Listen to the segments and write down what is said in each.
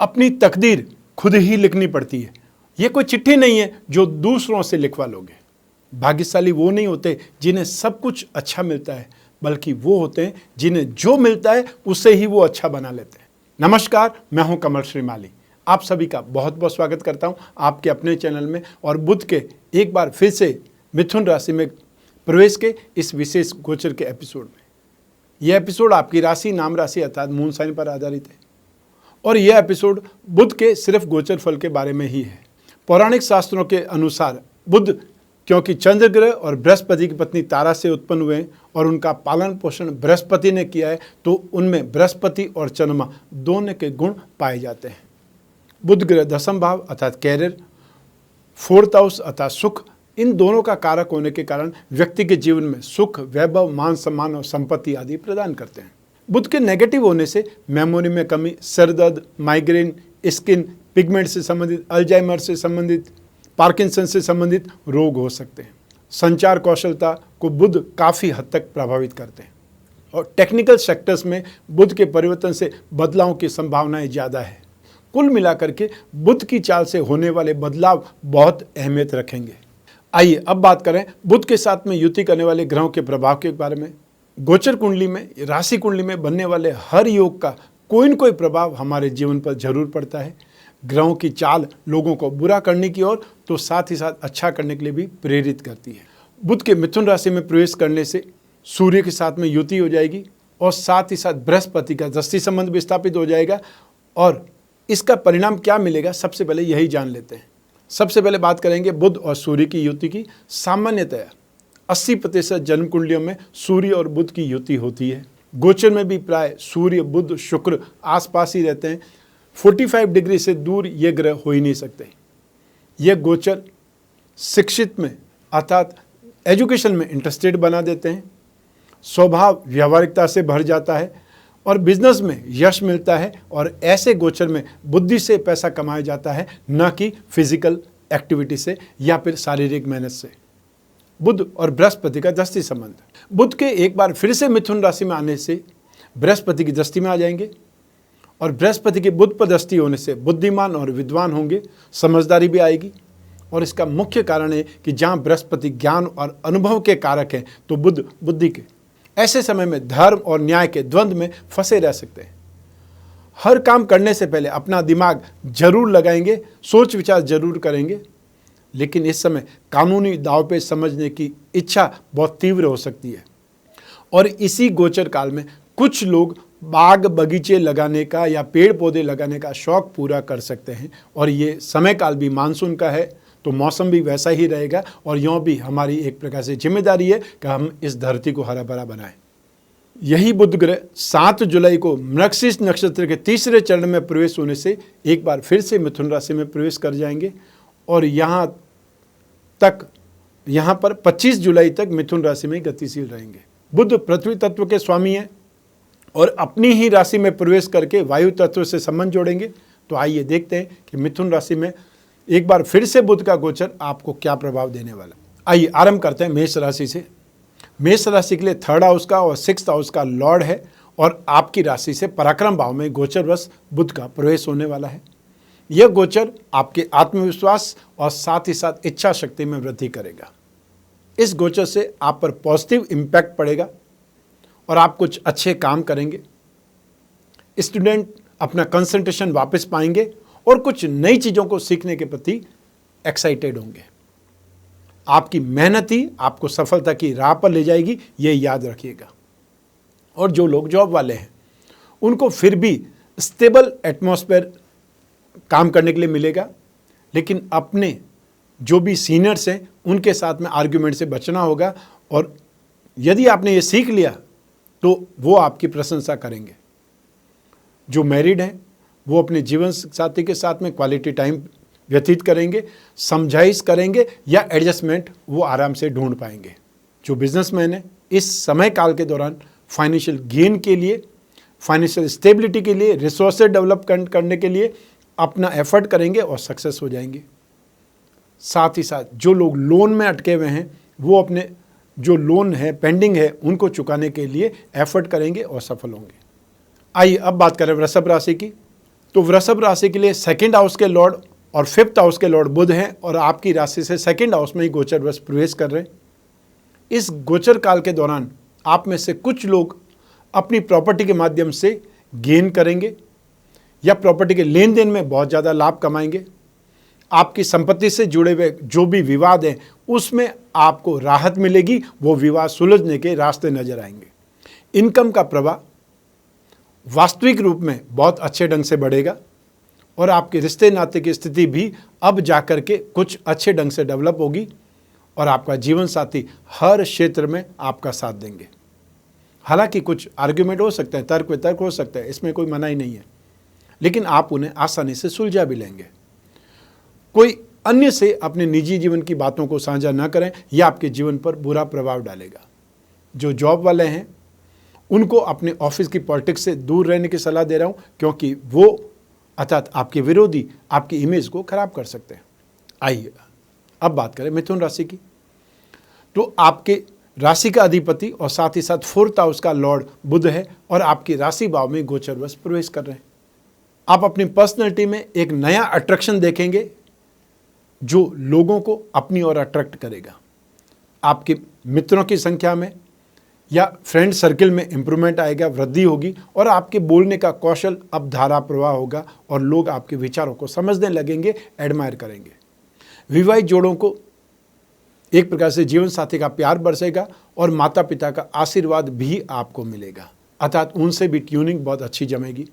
अपनी तकदीर खुद ही लिखनी पड़ती है। ये कोई चिट्ठी नहीं है जो दूसरों से लिखवा लोगे। भाग्यशाली वो नहीं होते जिन्हें सब कुछ अच्छा मिलता है, बल्कि वो होते हैं जिन्हें जो मिलता है उससे ही वो अच्छा बना लेते हैं। नमस्कार, मैं हूं कमल श्रीमाली। आप सभी का बहुत बहुत स्वागत करता हूं आपके अपने चैनल में और बुध के एक बार फिर से मिथुन राशि में प्रवेश के इस विशेष गोचर के एपिसोड में। यह एपिसोड आपकी राशि, नाम राशि अर्थात मून साइन पर आधारित है और यह एपिसोड बुध के सिर्फ गोचर फल के बारे में ही है। पौराणिक शास्त्रों के अनुसार बुध क्योंकि चंद्र ग्रह और बृहस्पति की पत्नी तारा से उत्पन्न हुए और उनका पालन पोषण बृहस्पति ने किया है, तो उनमें बृहस्पति और चंद्रमा दोनों के गुण पाए जाते हैं। बुध ग्रह दशम भाव अर्थात कैरियर, फोर्थ हाउस अर्थात सुख, इन दोनों का कारक होने के कारण व्यक्ति के जीवन में सुख, वैभव, मान सम्मान और संपत्ति आदि प्रदान करते हैं। बुध के नेगेटिव होने से मेमोरी में कमी, सर दर्द, माइग्रेन, स्किन पिगमेंट से संबंधित, अल्जाइमर से संबंधित, पार्किंसन से संबंधित रोग हो सकते हैं। संचार कौशलता को बुध काफ़ी हद तक प्रभावित करते हैं और टेक्निकल सेक्टर्स में बुध के परिवर्तन से बदलाव की संभावनाएं ज़्यादा है। कुल मिलाकर के बुध की चाल से होने वाले बदलाव बहुत अहमियत रखेंगे। आइए अब बात करें बुध के साथ में युति करने वाले ग्रहों के प्रभाव के बारे में। गोचर कुंडली में, राशि कुंडली में बनने वाले हर योग का कोई न कोई प्रभाव हमारे जीवन पर जरूर पड़ता है। ग्रहों की चाल लोगों को बुरा करने की ओर तो साथ ही साथ अच्छा करने के लिए भी प्रेरित करती है। बुध के मिथुन राशि में प्रवेश करने से सूर्य के साथ में युति हो जाएगी और साथ ही साथ बृहस्पति का दृष्टि संबंध भी स्थापित हो जाएगा। और इसका परिणाम क्या मिलेगा, सबसे पहले यही जान लेते हैं। सबसे पहले बात करेंगे बुध और सूर्य की युति की। सामान्यतया 80% जन्म कुंडलियों में सूर्य और बुध की युति होती है। गोचर में भी प्राय सूर्य, बुध, शुक्र आसपास ही रहते हैं। 45 डिग्री से दूर ये ग्रह हो ही नहीं सकते। ये गोचर शिक्षित में अर्थात एजुकेशन में इंटरेस्टेड बना देते हैं। स्वभाव व्यावहारिकता से भर जाता है और बिजनेस में यश मिलता है और ऐसे गोचर में बुद्धि से पैसा कमाया जाता है, न कि फिजिकल एक्टिविटी से या फिर शारीरिक मेहनत से। बुध और बृहस्पति का दृष्टि संबंध। बुध के एक बार फिर से मिथुन राशि में आने से बृहस्पति की दृष्टि में आ जाएंगे और बृहस्पति के बुध पर दृष्टि होने से बुद्धिमान और विद्वान होंगे, समझदारी भी आएगी। और इसका मुख्य कारण है कि जहाँ बृहस्पति ज्ञान और अनुभव के कारक हैं, तो बुध बुद्धि के। ऐसे समय में धर्म और न्याय के द्वंद्व में फंसे रह सकते हैं। हर काम करने से पहले अपना दिमाग जरूर लगाएंगे, सोच विचार जरूर करेंगे, लेकिन इस समय कानूनी दाव पे समझने की इच्छा बहुत तीव्र हो सकती है। और इसी गोचर काल में कुछ लोग बाग बगीचे लगाने का या पेड़ पौधे लगाने का शौक पूरा कर सकते हैं। और ये समय काल भी मानसून का है, तो मौसम भी वैसा ही रहेगा और यूँ भी हमारी एक प्रकार से जिम्मेदारी है कि हम इस धरती को हरा भरा बनाएं। यही बुध ग्रह 7 जुलाई को मृगशीर्ष नक्षत्र के तीसरे चरण में प्रवेश होने से एक बार फिर से मिथुन राशि में प्रवेश कर जाएंगे और यहाँ पर 25 जुलाई तक मिथुन राशि में गतिशील रहेंगे। बुध पृथ्वी तत्व के स्वामी हैं और अपनी ही राशि में प्रवेश करके वायु तत्व से संबंध जोड़ेंगे। तो आइए देखते हैं कि मिथुन राशि में एक बार फिर से बुध का गोचर आपको क्या प्रभाव देने वाला। आइए आरंभ करते हैं मेष राशि से। मेष राशि के लिए 3rd हाउस का और 6th हाउस का लॉर्ड है और आपकी राशि से पराक्रम भाव में गोचरवश बुध का प्रवेश होने वाला है। यह गोचर आपके आत्मविश्वास और साथ ही साथ इच्छा शक्ति में वृद्धि करेगा। इस गोचर से आप पर पॉजिटिव इम्पैक्ट पड़ेगा और आप कुछ अच्छे काम करेंगे। स्टूडेंट अपना कंसंट्रेशन वापस पाएंगे और कुछ नई चीज़ों को सीखने के प्रति एक्साइटेड होंगे। आपकी मेहनत ही आपको सफलता की राह पर ले जाएगी, ये याद रखिएगा। और जो लोग जॉब वाले हैं उनको फिर भी स्टेबल एटमॉस्फेयर काम करने के लिए मिलेगा, लेकिन अपने जो भी सीनियर्स हैं उनके साथ में आर्ग्यूमेंट से बचना होगा। और यदि आपने ये सीख लिया तो वो आपकी प्रशंसा करेंगे। जो मैरिड हैं वो अपने जीवन साथी के साथ में क्वालिटी टाइम व्यतीत करेंगे, समझाइश करेंगे या एडजस्टमेंट वो आराम से ढूंढ पाएंगे। जो बिजनेसमैन है इस समय काल के दौरान फाइनेंशियल गेन के लिए, फाइनेंशियल स्टेबिलिटी के लिए, रिसोर्सेज डेवलप करने के लिए अपना एफर्ट करेंगे और सक्सेस हो जाएंगे। साथ ही साथ जो लोग लोन में अटके हुए हैं वो अपने जो लोन है पेंडिंग है उनको चुकाने के लिए एफर्ट करेंगे और सफल होंगे। आइए अब बात करें वृषभ राशि की। तो वृषभ राशि के लिए सेकंड हाउस के लॉर्ड और फिफ्थ हाउस के लॉर्ड बुध हैं और आपकी राशि से सेकंड हाउस में ही गोचर वश प्रवेश कर रहे हैं। इस गोचर काल के दौरान आप में से कुछ लोग अपनी प्रॉपर्टी के माध्यम से गेन करेंगे या प्रॉपर्टी के लेन देन में बहुत ज़्यादा लाभ कमाएंगे। आपकी संपत्ति से जुड़े हुए जो भी विवाद हैं उसमें आपको राहत मिलेगी, वो विवाद सुलझने के रास्ते नजर आएंगे। इनकम का प्रवाह वास्तविक रूप में बहुत अच्छे ढंग से बढ़ेगा और आपके रिश्ते नाते की स्थिति भी अब जाकर के कुछ अच्छे ढंग से डेवलप होगी और आपका जीवन साथी हर क्षेत्र में आपका साथ देंगे। हालांकि कुछ आर्ग्यूमेंट हो सकते हैं, तर्क वितर्क हो सकते हैं, इसमें कोई मना ही नहीं है, लेकिन आप उन्हें आसानी से सुलझा भी लेंगे। कोई अन्य से अपने निजी जीवन की बातों को साझा न करें, यह आपके जीवन पर बुरा प्रभाव डालेगा। जो जॉब वाले हैं उनको अपने ऑफिस की पॉलिटिक्स से दूर रहने की सलाह दे रहा हूं, क्योंकि वो अर्थात आपके विरोधी आपकी इमेज को खराब कर सकते हैं। आइए अब बात करें मिथुन राशि की। तो आपके राशि का अधिपति और साथ ही साथ फोर्थ हाउस का लॉर्ड बुध है और आपकी राशि भाव में गोचरवश प्रवेश कर रहे हैं। आप अपनी पर्सनैलिटी में एक नया अट्रैक्शन देखेंगे जो लोगों को अपनी ओर अट्रैक्ट करेगा। आपके मित्रों की संख्या में या फ्रेंड सर्किल में इंप्रूवमेंट आएगा, वृद्धि होगी और आपके बोलने का कौशल अब धारा प्रवाह होगा और लोग आपके विचारों को समझने लगेंगे, एडमायर करेंगे। विवाहित जोड़ों को एक प्रकार से जीवन साथी का प्यार बरसेगा और माता पिता का आशीर्वाद भी आपको मिलेगा, अर्थात उनसे भी ट्यूनिंग बहुत अच्छी जमेगी।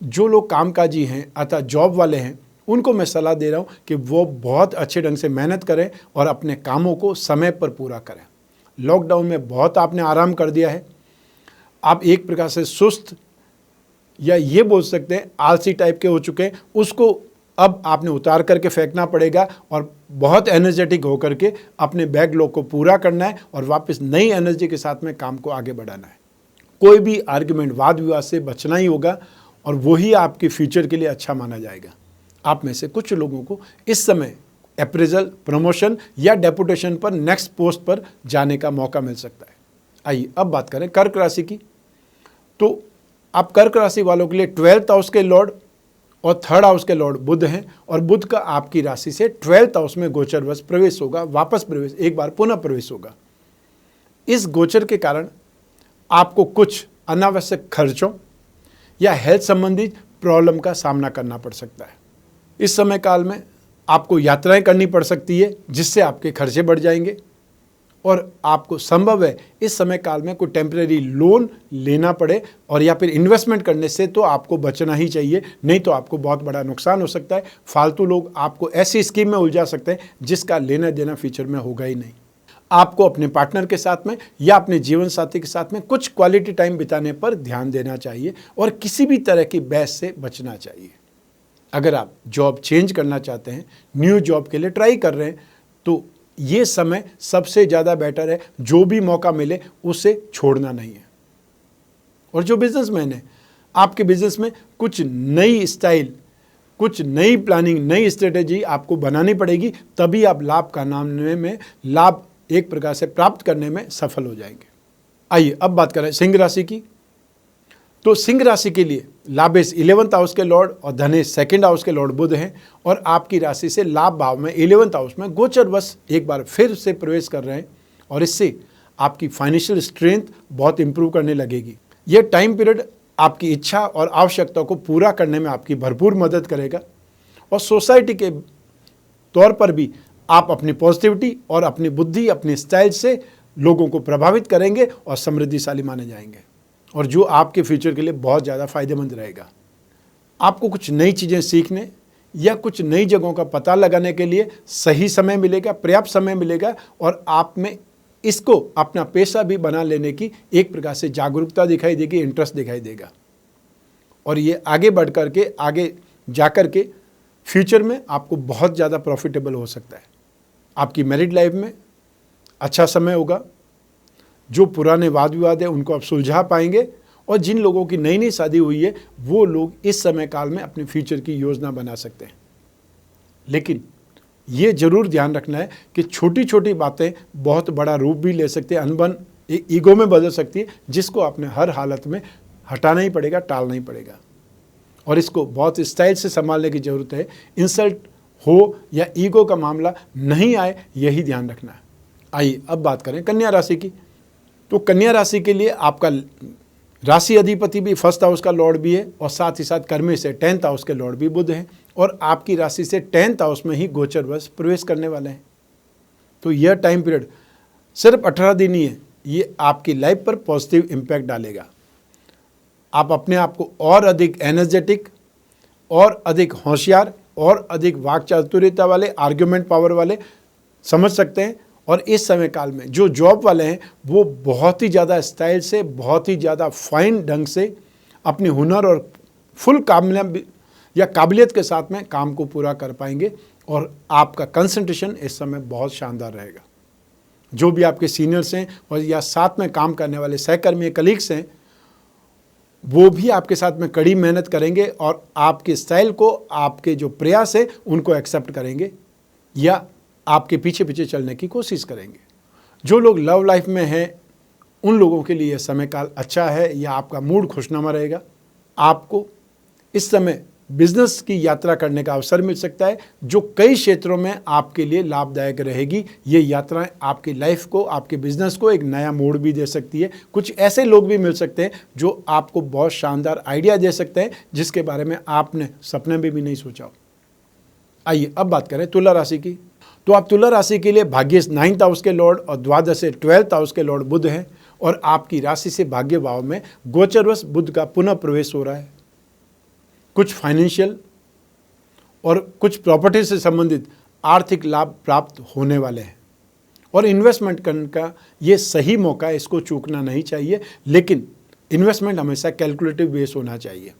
जो लोग कामकाजी हैं अर्थात जॉब वाले हैं, उनको मैं सलाह दे रहा हूं कि वो बहुत अच्छे ढंग से मेहनत करें और अपने कामों को समय पर पूरा करें। लॉकडाउन में बहुत आपने आराम कर दिया है, आप एक प्रकार से सुस्त या ये बोल सकते हैं आलसी टाइप के हो चुके हैं, उसको अब आपने उतार करके फेंकना पड़ेगा और बहुत एनर्जेटिक होकर के अपने बैकलॉग को पूरा करना है और वापस नई एनर्जी के साथ में काम को आगे बढ़ाना है। कोई भी आर्ग्यूमेंट, वाद विवाद से बचना ही होगा और वही आपके फ्यूचर के लिए अच्छा माना जाएगा। आप में से कुछ लोगों को इस समय अप्रेजल, प्रमोशन या डेपुटेशन पर नेक्स्ट पोस्ट पर जाने का मौका मिल सकता है। आइए अब बात करें कर्क राशि की। तो आप कर्क राशि वालों के लिए 12th हाउस के लॉर्ड और 3rd हाउस के लॉर्ड बुध हैं और बुध का आपकी राशि से 12th हाउस में गोचरवश प्रवेश होगा, वापस प्रवेश, एक बार पुनः प्रवेश होगा। इस गोचर के कारण आपको कुछ अनावश्यक खर्चों या हेल्थ संबंधी प्रॉब्लम का सामना करना पड़ सकता है। इस समय काल में आपको यात्राएं करनी पड़ सकती है जिससे आपके खर्चे बढ़ जाएंगे और आपको संभव है इस समय काल में कोई टेम्परेरी लोन लेना पड़े और या फिर इन्वेस्टमेंट करने से तो आपको बचना ही चाहिए, नहीं तो आपको बहुत बड़ा नुकसान हो सकता है। फालतू लोग आपको ऐसी स्कीम में उलझा सकते हैं जिसका लेना देना फ्यूचर में होगा ही नहीं। आपको अपने पार्टनर के साथ में या अपने जीवन साथी के साथ में कुछ क्वालिटी टाइम बिताने पर ध्यान देना चाहिए और किसी भी तरह की बहस से बचना चाहिए। अगर आप जॉब चेंज करना चाहते हैं, न्यू जॉब के लिए ट्राई कर रहे हैं, तो ये समय सबसे ज़्यादा बेटर है। जो भी मौका मिले उसे छोड़ना नहीं है। और जो बिजनेसमैन है, आपके बिजनेस में कुछ नई स्टाइल, कुछ नई प्लानिंग, नई स्ट्रेटेजी आपको बनानी पड़ेगी, तभी आप लाभ कमाने में, लाभ एक प्रकार से प्राप्त करने में सफल हो जाएंगे। आइए अब बात करें सिंह राशि की। तो सिंह राशि के लिए लाभेश 11th हाउस के लॉर्ड और धनेश 2nd हाउस के लॉर्ड बुध हैं और आपकी राशि से लाभ भाव में 11th हाउस में गोचरवश एक बार फिर से प्रवेश कर रहे हैं और इससे आपकी फाइनेंशियल स्ट्रेंथ बहुत इंप्रूव करने लगेगी। यह टाइम पीरियड आपकी इच्छा और आवश्यकता को पूरा करने में आपकी भरपूर मदद करेगा और सोसाइटी के तौर पर भी आप अपनी पॉजिटिविटी और अपनी बुद्धि, अपनी स्टाइल से लोगों को प्रभावित करेंगे और समृद्धिशाली माने जाएंगे और जो आपके फ्यूचर के लिए बहुत ज़्यादा फायदेमंद रहेगा। आपको कुछ नई चीज़ें सीखने या कुछ नई जगहों का पता लगाने के लिए सही समय मिलेगा, पर्याप्त समय मिलेगा और आप में इसको अपना पेशा भी बना लेने की एक प्रकार से जागरूकता दिखाई देगी, इंटरेस्ट दिखाई देगा और ये आगे बढ़ करके, आगे जा कर के फ्यूचर में आपको बहुत ज़्यादा प्रॉफिटेबल हो सकता है। आपकी मैरिड लाइफ में अच्छा समय होगा। जो पुराने वाद विवाद है उनको आप सुलझा पाएंगे और जिन लोगों की नई नई शादी हुई है वो लोग इस समय काल में अपने फ्यूचर की योजना बना सकते हैं। लेकिन ये जरूर ध्यान रखना है कि छोटी छोटी बातें बहुत बड़ा रूप भी ले सकती है, अनबन ईगो में बदल सकती है, जिसको आपने हर हालत में हटाना ही पड़ेगा, टालना ही पड़ेगा। और इसको बहुत स्टाइल से संभालने की ज़रूरत है। इंसल्ट हो या ईगो का मामला नहीं आए, यही ध्यान रखना है। आइए अब बात करें कन्या राशि की। तो कन्या राशि के लिए आपका राशि अधिपति भी फर्स्ट हाउस का लॉर्ड भी है और साथ ही साथ कर्मे से 10th हाउस के लॉर्ड भी बुध हैं और आपकी राशि से 10th हाउस में ही गोचर वर्ष प्रवेश करने वाले हैं। तो यह टाइम पीरियड सिर्फ 18 दिन ही है, ये आपकी लाइफ पर पॉजिटिव इम्पैक्ट डालेगा। आप अपने आप को और अधिक एनर्जेटिक और अधिक होशियार और अधिक वाक चातुर्यता वाले, आर्ग्यूमेंट पावर वाले समझ सकते हैं। और इस समय काल में जो जॉब वाले हैं वो बहुत ही ज़्यादा स्टाइल से, बहुत ही ज़्यादा फाइन ढंग से अपने हुनर और फुल काबिलियत के साथ में काम को पूरा कर पाएंगे और आपका कंसंट्रेशन इस समय बहुत शानदार रहेगा। जो भी आपके सीनियर्स हैं और या साथ में काम करने वाले सहकर्मी कलीग्स हैं, वो भी आपके साथ में कड़ी मेहनत करेंगे और आपके स्टाइल को, आपके जो प्रयास है उनको एक्सेप्ट करेंगे या आपके पीछे पीछे चलने की कोशिश करेंगे। जो लोग लव लाइफ में हैं उन लोगों के लिए यह समय काल अच्छा है या आपका मूड खुशनुमा रहेगा। आपको इस समय बिजनेस की यात्रा करने का अवसर मिल सकता है जो कई क्षेत्रों में आपके लिए लाभदायक रहेगी। ये यात्राएं आपकी लाइफ को, आपके बिजनेस को एक नया मोड़ भी दे सकती है। कुछ ऐसे लोग भी मिल सकते हैं जो आपको बहुत शानदार आइडिया दे सकते हैं जिसके बारे में आपने सपने में भी नहीं सोचा हो। आइए अब बात करें तुला राशि की। तो आप तुला राशि के लिए भाग्य 9th हाउस के लॉर्ड और द्वादश से 12th हाउस के लॉर्ड बुध हैं और आपकी राशि से भाग्य भाव में गोचरवश बुध का पुनः प्रवेश हो रहा है। कुछ फाइनेंशियल और कुछ प्रॉपर्टी से संबंधित आर्थिक लाभ प्राप्त होने वाले हैं और इन्वेस्टमेंट करने का ये सही मौका है, इसको चूकना नहीं चाहिए। लेकिन इन्वेस्टमेंट हमेशा कैलकुलेटिव बेस होना चाहिए।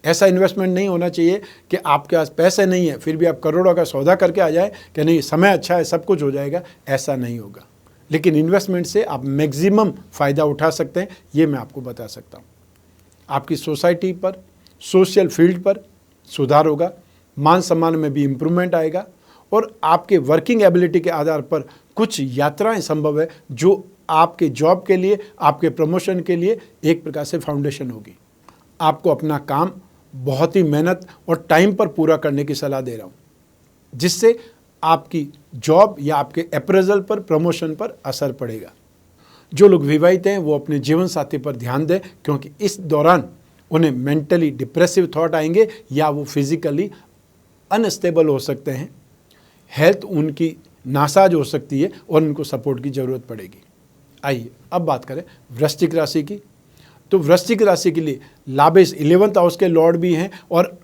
ऐसा इन्वेस्टमेंट नहीं होना चाहिए कि आपके पास पैसे नहीं है फिर भी आप करोड़ों का सौदा करके आ जाए कि नहीं समय अच्छा है सब कुछ हो जाएगा, ऐसा नहीं होगा। लेकिन इन्वेस्टमेंट से आप मैक्सिमम फ़ायदा उठा सकते हैं, ये मैं आपको बता सकता हूँ। आपकी सोसाइटी पर, सोशल फील्ड पर सुधार होगा, मान सम्मान में भी इम्प्रूवमेंट आएगा और आपके वर्किंग एबिलिटी के आधार पर कुछ यात्राएं संभव है जो आपके जॉब के लिए, आपके प्रमोशन के लिए एक प्रकार से फाउंडेशन होगी। आपको अपना काम बहुत ही मेहनत और टाइम पर पूरा करने की सलाह दे रहा हूँ जिससे आपकी जॉब या आपके अप्रेजल पर, प्रमोशन पर असर पड़ेगा। जो लोग विवाहित हैं वो अपने जीवन साथी पर ध्यान दें क्योंकि इस दौरान उन्हें मेंटली डिप्रेसिव थॉट आएंगे या वो फिजिकली अनस्टेबल हो सकते हैं। हेल्थ उनकी नासाज हो सकती है और उनको सपोर्ट की ज़रूरत पड़ेगी। आइए अब बात करें वृश्चिक राशि की। तो वृश्चिक राशि के लिए लाभेश 11th हाउस के लॉर्ड भी हैं और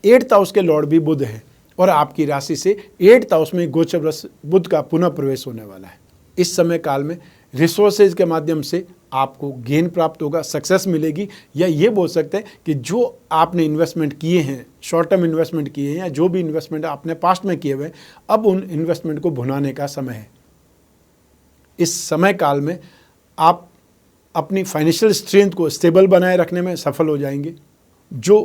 8th हाउस के लॉर्ड भी बुध हैं और आपकी राशि से 8th हाउस में गोचर बुध का पुनः प्रवेश होने वाला है। इस समय काल में रिसोर्सेज के माध्यम से आपको गेन प्राप्त होगा, सक्सेस मिलेगी या ये बोल सकते हैं कि जो आपने इन्वेस्टमेंट किए हैं, शॉर्ट टर्म इन्वेस्टमेंट किए हैं या जो भी इन्वेस्टमेंट आपने पास्ट में किए हुए, अब उन इन्वेस्टमेंट को भुनाने का समय है। इस समय काल में आप अपनी फाइनेंशियल स्ट्रेंथ को स्टेबल बनाए रखने में सफल हो जाएंगे। जो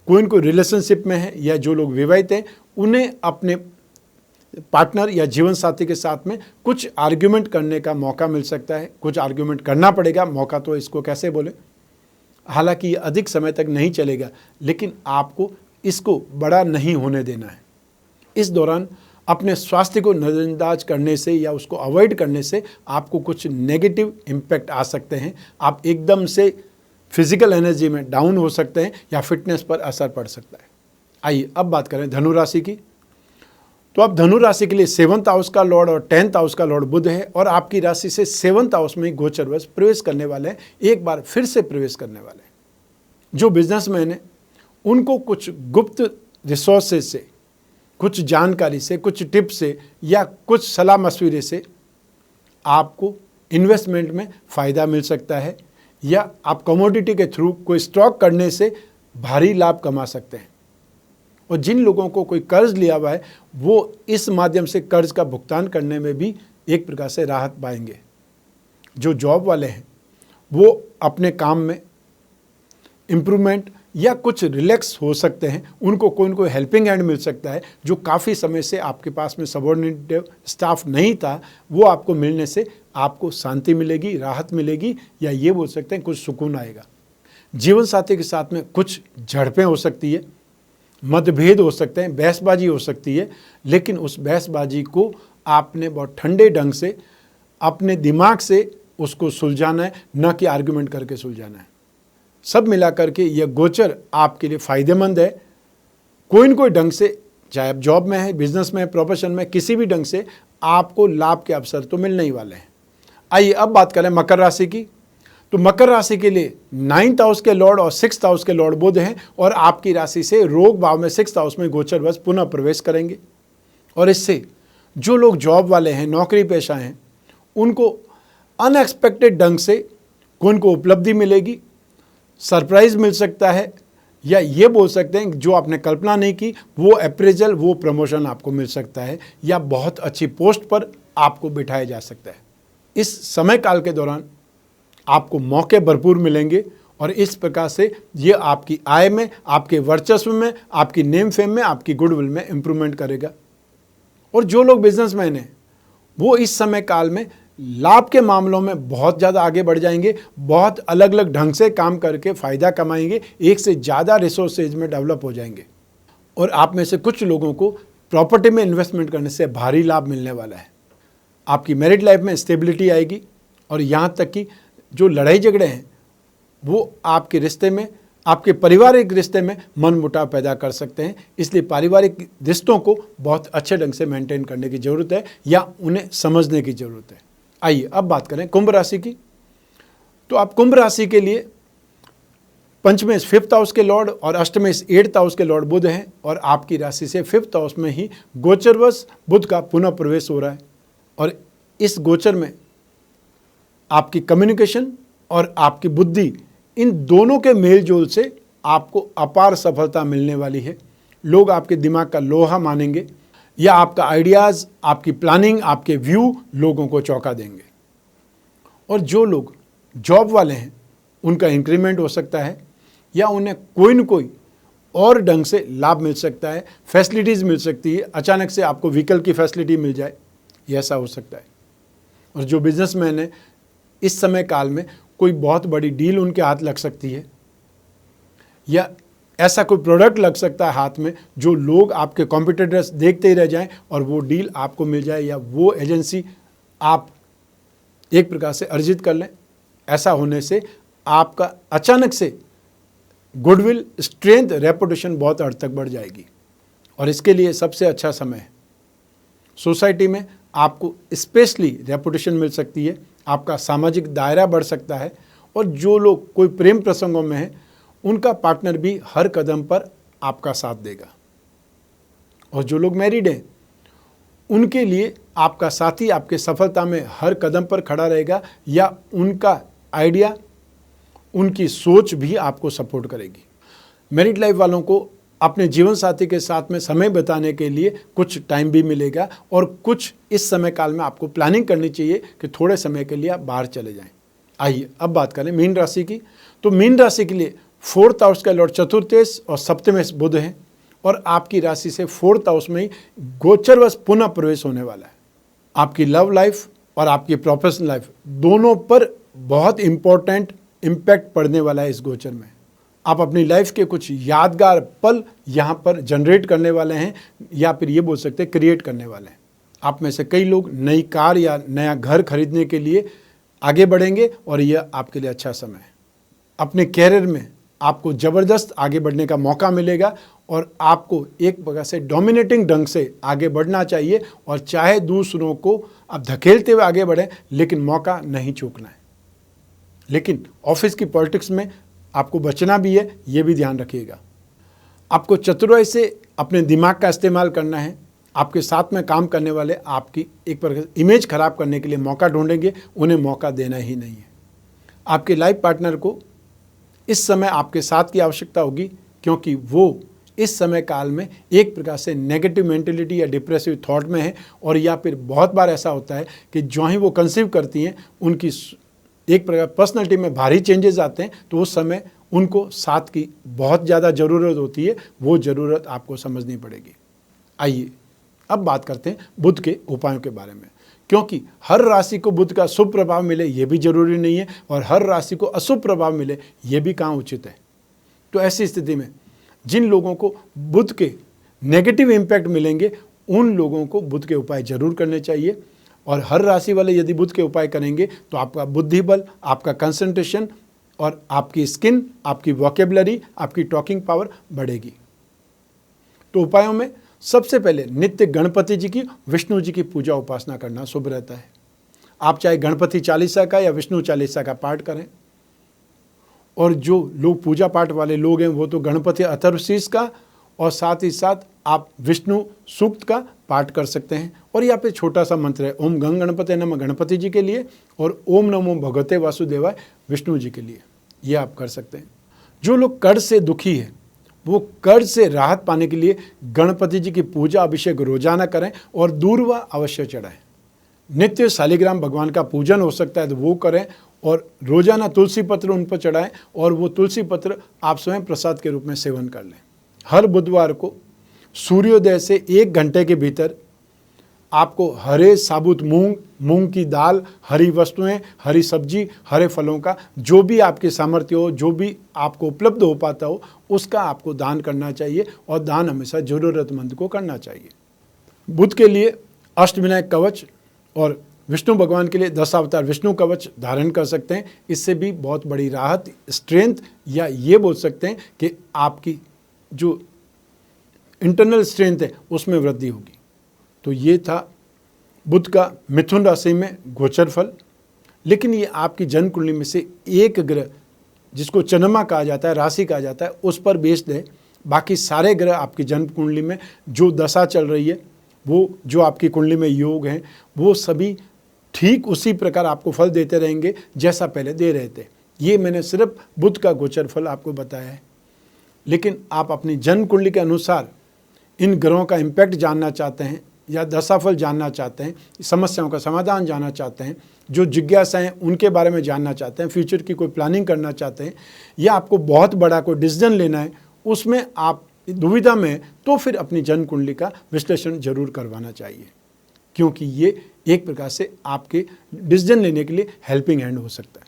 कोई न कोई रिलेशनशिप में है या जो लोग विवाहित हैं उन्हें अपने पार्टनर या जीवन साथी के साथ में कुछ आर्ग्यूमेंट करने का मौका मिल सकता है। कुछ आर्ग्यूमेंट करना पड़ेगा, मौका तो इसको कैसे बोले, हालांकि ये अधिक समय तक नहीं चलेगा लेकिन आपको इसको बड़ा नहीं होने देना है। इस दौरान अपने स्वास्थ्य को नज़रअंदाज करने से या उसको अवॉइड करने से आपको कुछ नेगेटिव इम्पैक्ट आ सकते हैं। आप एकदम से फिजिकल एनर्जी में डाउन हो सकते हैं या फिटनेस पर असर पड़ सकता है। आइए अब बात करें धनु राशि की। तो अब धनु राशि के लिए 7th हाउस का लॉर्ड और 10th हाउस का लॉर्ड बुध है और आपकी राशि से 7th हाउस में गोचरवश प्रवेश करने वाले हैं, एक बार फिर से प्रवेश करने वाले हैं। जो बिजनेसमैन हैं उनको कुछ गुप्त रिसोर्सेज से, कुछ जानकारी से, कुछ टिप से या कुछ सलाह मशवरे से आपको इन्वेस्टमेंट में फ़ायदा मिल सकता है या आप कमोडिटी के थ्रू कोई स्टॉक करने से भारी लाभ कमा सकते हैं। और जिन लोगों को कोई कर्ज लिया हुआ है वो इस माध्यम से कर्ज का भुगतान करने में भी एक प्रकार से राहत पाएंगे। जो जॉब वाले हैं वो अपने काम में इम्प्रूवमेंट या कुछ रिलैक्स हो सकते हैं, उनको कोई न कोई हेल्पिंग हैंड मिल सकता है। जो काफ़ी समय से आपके पास में सबऑर्डिनेट स्टाफ नहीं था वो आपको मिलने से आपको शांति मिलेगी, राहत मिलेगी या ये बोल सकते हैं कुछ सुकून आएगा। जीवन साथी के साथ में कुछ झड़पें हो सकती है, मतभेद हो सकते हैं, बहसबाजी हो सकती है, लेकिन उस बहसबाजी को आपने बहुत ठंडे ढंग से अपने दिमाग से उसको सुलझाना है, न कि आर्गुमेंट करके सुलझाना है। सब मिला करके यह गोचर आपके लिए फ़ायदेमंद है। कोई न कोई ढंग से, चाहे आप जॉब में है, बिजनेस में है, प्रोफेशन में, किसी भी ढंग से आपको लाभ के अवसर तो मिलने ही वाले हैं। आइए अब बात करें मकर राशि की। तो मकर राशि के लिए 9th हाउस के लॉर्ड और 6th हाउस के लॉर्ड बुध हैं और आपकी राशि से रोग भाव में 6th हाउस में गोचर बस पुनः प्रवेश करेंगे। और इससे जो लोग जॉब वाले हैं, नौकरी पेशा हैं, उनको अनएक्सपेक्टेड ढंग से उनको उपलब्धि मिलेगी, सरप्राइज मिल सकता है, या ये बोल सकते हैं जो आपने कल्पना नहीं की वो अप्रेजल, वो प्रमोशन आपको मिल सकता है, या बहुत अच्छी पोस्ट पर आपको बिठाया जा सकता है। इस समय काल के दौरान आपको मौके भरपूर मिलेंगे और इस प्रकार से ये आपकी आय में, आपके वर्चस्व में, आपकी नेम फेम में, आपकी गुडविल में इंप्रूवमेंट करेगा। और जो लोग बिजनेसमैन हैं वो इस समय काल में लाभ के मामलों में बहुत ज़्यादा आगे बढ़ जाएंगे, बहुत अलग अलग ढंग से काम करके फ़ायदा कमाएंगे, एक से ज़्यादा रिसोर्सेज में डेवलप हो जाएंगे। और आप में से कुछ लोगों को प्रॉपर्टी में इन्वेस्टमेंट करने से भारी लाभ मिलने वाला है। आपकी मैरिड लाइफ में स्टेबिलिटी आएगी और यहाँ तक कि जो लड़ाई झगड़े हैं वो आपके रिश्ते में, आपके पारिवारिक रिश्ते में मनमुटाव पैदा कर सकते हैं। इसलिए पारिवारिक रिश्तों को बहुत अच्छे ढंग से मेंटेन करने की ज़रूरत है या उन्हें समझने की ज़रूरत है। आइए अब बात करें कुंभ राशि की। तो आप कुंभ राशि के लिए पंचमें 5th हाउस के लॉर्ड और अष्टमें 8th हाउस के लॉर्ड बुध हैं और आपकी राशि से 5th हाउस में ही गोचरवश बुध का पुनः प्रवेश हो रहा है। और इस गोचर में आपकी कम्युनिकेशन और आपकी बुद्धि, इन दोनों के मेल जोल से आपको अपार सफलता मिलने वाली है। लोग आपके दिमाग का लोहा मानेंगे या आपका आइडियाज़, आपकी प्लानिंग, आपके व्यू लोगों को चौंका देंगे। और जो लोग जॉब वाले हैं उनका इंक्रीमेंट हो सकता है या उन्हें कोई न कोई और ढंग से लाभ मिल सकता है, फैसिलिटीज़ मिल सकती है, अचानक से आपको व्हीकल की फैसिलिटी मिल जाए, ये ऐसा हो सकता है। और जो बिजनेसमैन है इस समय काल में कोई बहुत बड़ी डील उनके हाथ लग सकती है या ऐसा कोई प्रोडक्ट लग सकता है हाथ में जो लोग आपके कॉम्पिटिटर्स देखते ही रह जाएं और वो डील आपको मिल जाए या वो एजेंसी आप एक प्रकार से अर्जित कर लें। ऐसा होने से आपका अचानक से गुडविल, स्ट्रेंथ, रेपुटेशन बहुत हद तक बढ़ जाएगी। और इसके लिए सबसे अच्छा समय है, सोसाइटी में आपको स्पेशली रेपुटेशन मिल सकती है, आपका सामाजिक दायरा बढ़ सकता है। और जो लोग कोई प्रेम प्रसंगों में हैं उनका पार्टनर भी हर कदम पर आपका साथ देगा। और जो लोग मैरिड हैं उनके लिए आपका साथी आपके सफलता में हर कदम पर खड़ा रहेगा या उनका आइडिया, उनकी सोच भी आपको सपोर्ट करेगी। मैरिड लाइफ वालों को अपने जीवन साथी के साथ में समय बिताने के लिए कुछ टाइम भी मिलेगा और कुछ इस समय काल में आपको प्लानिंग करनी चाहिए कि थोड़े समय के लिए आप बाहर चले जाएं। आइए अब बात करें मीन राशि की। तो मीन राशि के लिए 4th हाउस का लॉर्ड चतुर्थेश और सप्तमेश बुध हैं और आपकी राशि से 4th हाउस में ही गोचरवश पुनः प्रवेश होने वाला है। आपकी लव लाइफ और आपकी प्रोफेशनल लाइफ दोनों पर बहुत इम्पोर्टेंट इम्पैक्ट पड़ने वाला है इस गोचर में। आप अपनी लाइफ के कुछ यादगार पल यहाँ पर जनरेट करने वाले हैं या फिर ये बोल सकते हैं क्रिएट करने वाले हैं। आप में से कई लोग नई कार या नया घर खरीदने के लिए आगे बढ़ेंगे और यह आपके लिए अच्छा समय है। अपने कैरियर में आपको ज़बरदस्त आगे बढ़ने का मौका मिलेगा और आपको एक प्रकार से डोमिनेटिंग ढंग से आगे बढ़ना चाहिए और चाहे दूसरों को आप धकेलते हुए आगे बढ़ें लेकिन मौका नहीं चूकना है। लेकिन ऑफिस की पॉलिटिक्स में आपको बचना भी है, ये भी ध्यान रखिएगा। आपको चतुराई से अपने दिमाग का इस्तेमाल करना है। आपके साथ में काम करने वाले आपकी एक प्रकार से इमेज खराब करने के लिए मौका ढूंढेंगे, उन्हें मौका देना ही नहीं है। आपके लाइफ पार्टनर को इस समय आपके साथ की आवश्यकता होगी क्योंकि वो इस समय काल में एक प्रकार से नेगेटिव मेंटेलिटी या डिप्रेसिव थॉट में है और या फिर बहुत बार ऐसा होता है कि जो ही वो कंसीव करती हैं उनकी एक प्रकार पर्सनैलिटी में भारी चेंजेस आते हैं, तो उस समय उनको साथ की बहुत ज़्यादा ज़रूरत होती है। वो ज़रूरत आपको समझनी पड़ेगी। आइए अब बात करते हैं बुध के उपायों के बारे में, क्योंकि हर राशि को बुध का शुभ प्रभाव मिले ये भी जरूरी नहीं है और हर राशि को अशुभ प्रभाव मिले ये भी कहाँ उचित है। तो ऐसी स्थिति में जिन लोगों को बुध के नेगेटिव इम्पैक्ट मिलेंगे उन लोगों को बुध के उपाय जरूर करने चाहिए। और हर राशि वाले यदि बुध के उपाय करेंगे तो आपका बुद्धि बल, आपका कंसंट्रेशन और आपकी स्किन, आपकी वोकेबलरी, आपकी टॉकिंग पावर बढ़ेगी। तो उपायों में सबसे पहले नित्य गणपति जी की, विष्णु जी की पूजा उपासना करना शुभ रहता है। आप चाहे गणपति चालीसा का या विष्णु चालीसा का पाठ करें, और जो लोग पूजा पाठ वाले लोग हैं वो तो गणपति अथर्वशीष का और साथ ही साथ आप विष्णु सूक्त का पाठ कर सकते हैं। और यहाँ पे छोटा सा मंत्र है, ओम गंग गणपते नमः गणपति जी के लिए और ओम नमो भगवते वासुदेवाय विष्णु जी के लिए, ये आप कर सकते हैं। जो लोग कर्ज से दुखी है वो कर्ज से राहत पाने के लिए गणपति जी की पूजा अभिषेक रोजाना करें और दूर्वा अवश्य चढ़ाएं। नित्य शालिग्राम भगवान का पूजन हो सकता है तो वो करें और रोजाना तुलसी पत्र उन पर चढ़ाएं और वो तुलसी पत्र आप स्वयं प्रसाद के रूप में सेवन कर लें। हर बुधवार को सूर्योदय से 1 घंटे के भीतर आपको हरे साबुत मूंग, मूंग की दाल, हरी वस्तुएं, हरी सब्जी, हरे फलों का जो भी आपके सामर्थ्य हो, जो भी आपको उपलब्ध हो पाता हो, उसका आपको दान करना चाहिए और दान हमेशा जरूरतमंद को करना चाहिए। बुध के लिए अष्टविनायक कवच और विष्णु भगवान के लिए 10 अवतार विष्णु कवच धारण कर सकते हैं। इससे भी बहुत बड़ी राहत, स्ट्रेंथ, या ये बोल सकते हैं कि आपकी जो इंटरनल स्ट्रेंथ है उसमें वृद्धि होगी। तो ये था बुध का मिथुन राशि में गोचर फल। लेकिन ये आपकी जन्म कुंडली में से एक ग्रह जिसको चंद्रमा कहा जाता है, राशि कहा जाता है, उस पर बेस्ड है। बाकी सारे ग्रह आपकी जन्म कुंडली में जो दशा चल रही है, वो जो आपकी कुंडली में योग हैं, वो सभी ठीक उसी प्रकार आपको फल देते रहेंगे जैसा पहले दे रहे थे। ये मैंने सिर्फ बुध का गोचर फल आपको बताया है। लेकिन आप अपनी जन्म कुंडली के अनुसार इन ग्रहों का इम्पैक्ट जानना चाहते हैं या दशाफल जानना चाहते हैं, समस्याओं का समाधान जानना चाहते हैं, जो जिज्ञासाएं उनके बारे में जानना चाहते हैं, फ्यूचर की कोई प्लानिंग करना चाहते हैं, या आपको बहुत बड़ा कोई डिसीजन लेना है, उसमें आप दुविधा में हैं, तो फिर अपनी जन्म कुंडली का विश्लेषण जरूर करवाना चाहिए, क्योंकि ये एक प्रकार से आपके डिसीजन लेने के लिए हेल्पिंग हैंड हो सकता है।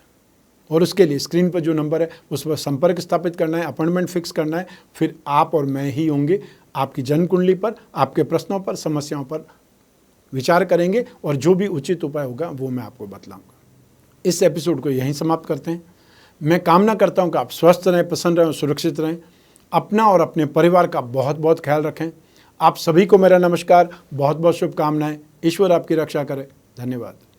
और उसके लिए स्क्रीन पर जो नंबर है उस पर संपर्क स्थापित करना है, अपॉइंटमेंट फिक्स करना है। फिर आप और मैं ही होंगे आपकी जन्म कुंडली पर, आपके प्रश्नों पर, समस्याओं पर विचार करेंगे और जो भी उचित उपाय होगा वो मैं आपको बतलाऊंगा। इस एपिसोड को यहीं समाप्त करते हैं। मैं कामना करता हूं कि आप स्वस्थ रहें, प्रसन्न रहें और सुरक्षित रहें। अपना और अपने परिवार का बहुत बहुत ख्याल रखें। आप सभी को मेरा नमस्कार, बहुत बहुत शुभकामनाएं। ईश्वर आपकी रक्षा करे। धन्यवाद।